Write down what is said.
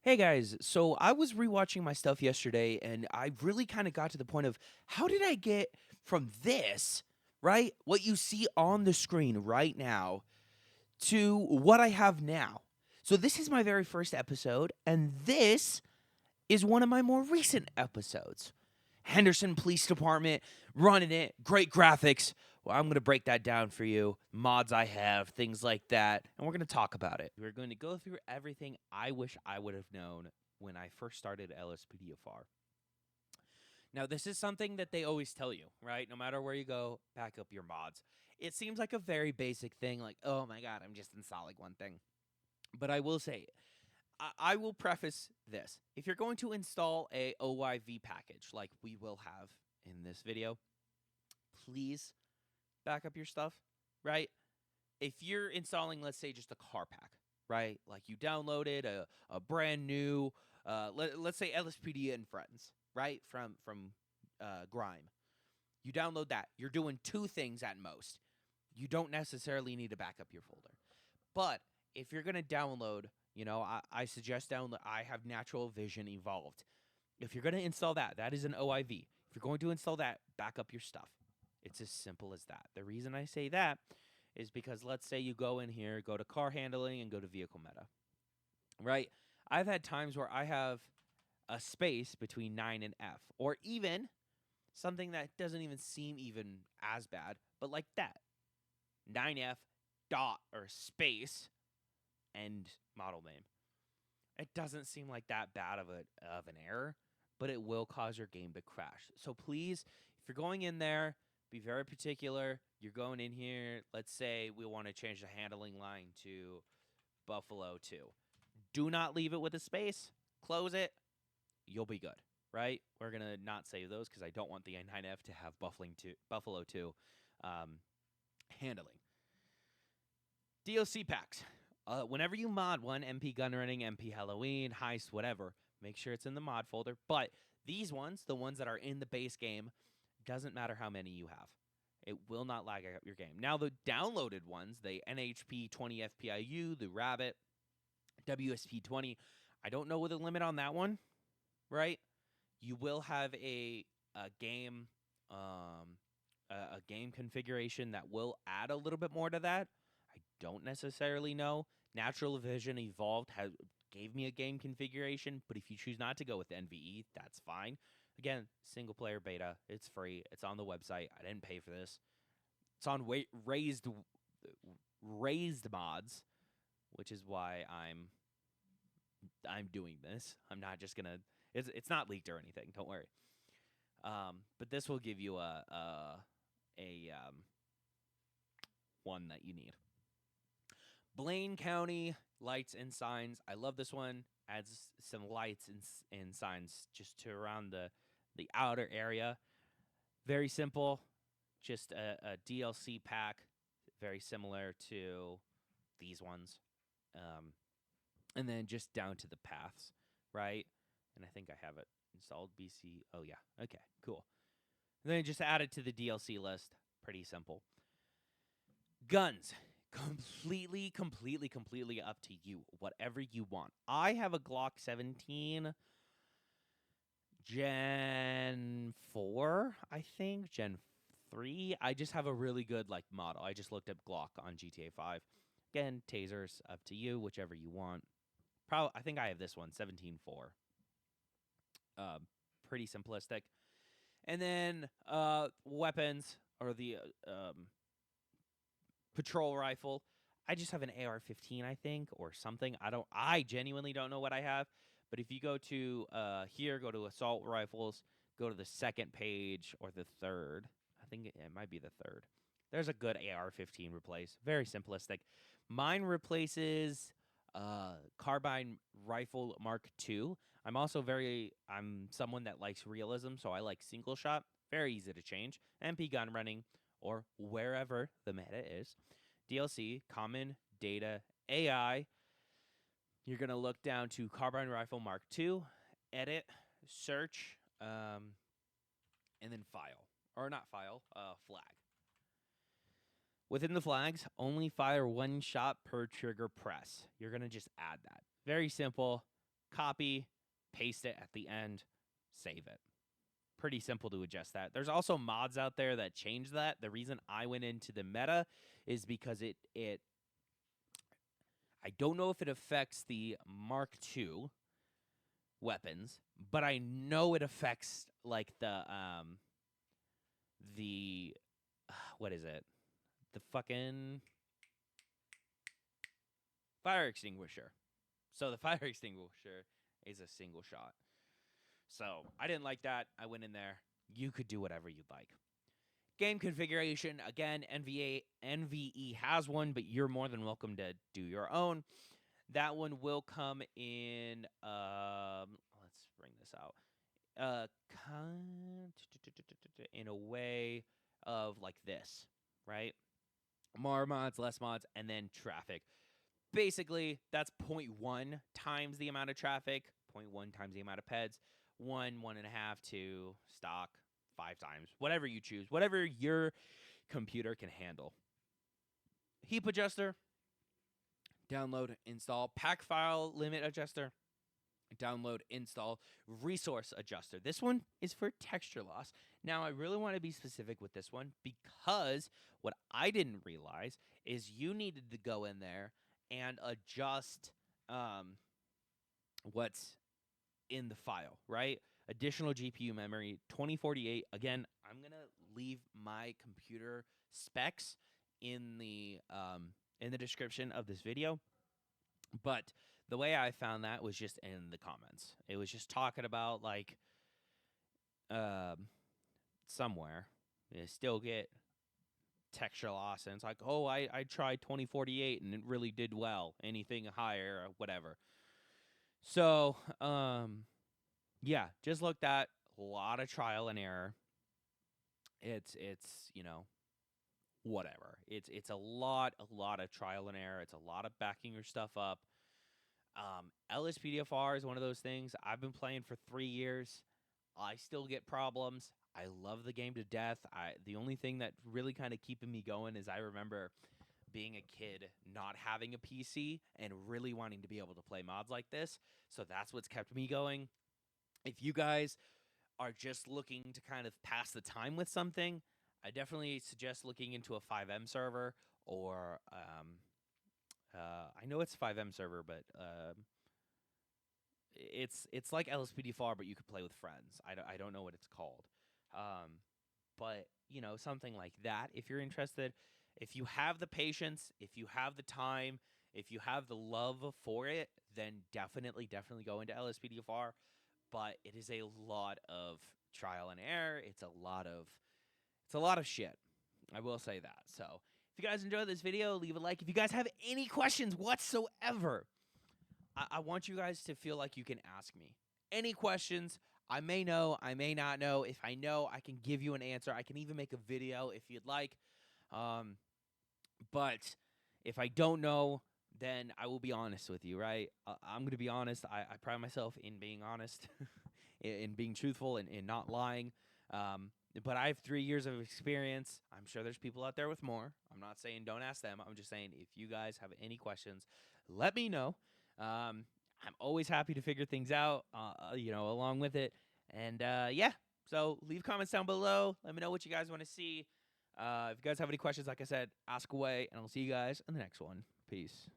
Hey guys, so I was rewatching my stuff yesterday and I really kind of got to the point of how did I get from this, right? What you see on the screen right now to what I have now. So this is my very first episode and this is one of my more recent episodes. Henderson Police Department running it, great graphics. Well, I'm going to break that down for you. Mods I have, things like that, and we're going to talk about it. We're going to go through everything I wish I would have known when I first started LSPDR. Now, this is something that they always tell you, right? No matter where you go, back up your mods. It seems like a very basic thing, like, oh my god, I'm just installing one thing. But I will say, I will preface this. If you're going to install a OYV package like we will have in this video, please back up your stuff, right? If you're installing, let's say, just a car pack, right? Like you downloaded a brand new, let's say LSPD and Friends, right? From Grime. You download that. You're doing two things at most. You don't necessarily need to back up your folder. But if you're going to download, I suggest download. I have Natural Vision Evolved. If you're going to install that, that is an OIV. If you're going to install that, back up your stuff. It's as simple as that. The reason I say that is because let's say you go in here, go to car handling, and go to vehicle meta, right? I've had times where I have a space between 9 and F, or even something that doesn't even seem even as bad, but like that 9F dot or space and model name. It doesn't seem like that bad of an error, but it will cause your game to crash. So please, if you're going in there, be very particular. You're going in here, let's say we want to change the handling line to Buffalo 2. Do not leave it with a space. Close it. You'll be good, right? We're going to not save those because I don't want the N9F to have Buffalo 2 handling. DLC packs. Whenever you mod one, MP Gun Running, MP Halloween, Heist, whatever, make sure it's in the mod folder. But these ones, the ones that are in the base game, doesn't matter how many you have. It will not lag out your game. Now, the downloaded ones, the NHP 20 FPIU, the Rabbit, WSP 20, I don't know the limit on that one, right? You will have a game a game configuration that will add a little bit more to that. I don't necessarily know. Natural Vision Evolved gave me a game configuration, but if you choose not to go with NVE, that's fine. Again, single player beta. It's free. It's on the website. I didn't pay for this. It's on raised mods, which is why I'm doing this. I'm not just gonna. It's not leaked or anything. Don't worry. But this will give you a one that you need. Blaine County lights and signs. I love this one. Adds some lights and signs just to around the outer area. Very simple. Just a DLC pack. Very similar to these ones. And then just down to the paths, right? And I think I have it installed. BC. Oh, yeah. Okay, cool. And then just add it to the DLC list. Pretty simple. Guns. Completely up to you. Whatever you want. I have a Glock 17 Gen 4, I think. Gen 3. I just have a really good model. I just looked up Glock on GTA 5. Again, tasers up to you, whichever you want. I think I have this one, 17.4. Pretty simplistic. And then weapons or the patrol rifle. I just have an AR-15, I think, or something. I genuinely don't know what I have. But if you go to here, go to assault rifles, go to the second page or the third. I think it might be the third. There's a good AR-15 replace. Very simplistic. Mine replaces carbine rifle Mark II. I'm someone that likes realism, so I like single shot. Very easy to change. MP gun running or wherever the meta is. DLC, common, data, AI. You're going to look down to carbine rifle Mark II, edit, search, and then file. Or not file, flag. Within the flags, only fire one shot per trigger press. You're going to just add that. Very simple. copy, paste it at the end, save it. Pretty simple to adjust that. There's also mods out there that change that. The reason I went into the meta is because it I don't know if it affects the Mark II weapons, but I know it affects like the what is it? The fucking fire extinguisher. So the fire extinguisher is a single shot. So I didn't like that. I went in there. You could do whatever you'd like. Game configuration, again, NVE has one, but you're more than welcome to do your own. That one will come in, let's bring this out, in a way of like this, right? More mods, less mods, and then traffic. Basically, that's 0.1 times the amount of traffic, 0.1 times the amount of peds, 1.5, 2, stock, 5 times, whatever you choose, whatever your computer can handle. Heap adjuster, download, install. Pack file limit adjuster, download, install. Resource adjuster. This one is for texture loss. Now, I really want to be specific with this one because what I didn't realize is you needed to go in there and adjust what's in the file, right? Additional GPU memory, 2048. Again, I'm going to leave my computer specs in the description of this video. But the way I found that was just in the comments. It was just talking about like somewhere you still get texture loss, and it's like, oh, I tried 2048 and it really did well. Anything higher or whatever. So yeah, just looked at a lot of trial and error. It's you know, whatever. It's a lot of trial and error. It's a lot of backing your stuff up. LSPDR is one of those things. I've been playing for 3 years. I still get problems. I love the game to death. The only thing that really kind of keeping me going is I remember being a kid not having a PC and really wanting to be able to play mods like this. So that's what's kept me going. If you guys are just looking to kind of pass the time with something, I definitely suggest looking into a 5M server or I know it's 5M server, but it's like LSPDR, but you could play with friends. I don't know what it's called, but you know, something like that. If you're interested, if you have the patience, if you have the time, if you have the love for it, then definitely go into LSPDR. But it is a lot of trial and error. It's a lot of shit. I will say that. So if you guys enjoyed this video, leave a like. If you guys have any questions whatsoever, I want you guys to feel like you can ask me any questions. I may know, I may not know. If I know, I can give you an answer. I can even make a video if you'd like. But if I don't know, then I will be honest with you, right? I'm going to be honest. I pride myself in being honest, in being truthful, and in not lying. But I have 3 years of experience. I'm sure there's people out there with more. I'm not saying don't ask them. I'm just saying if you guys have any questions, let me know. I'm always happy to figure things out, you know, along with it. And yeah, so leave comments down below. Let me know what you guys want to see. If you guys have any questions, like I said, ask away, and I'll see you guys in the next one. Peace.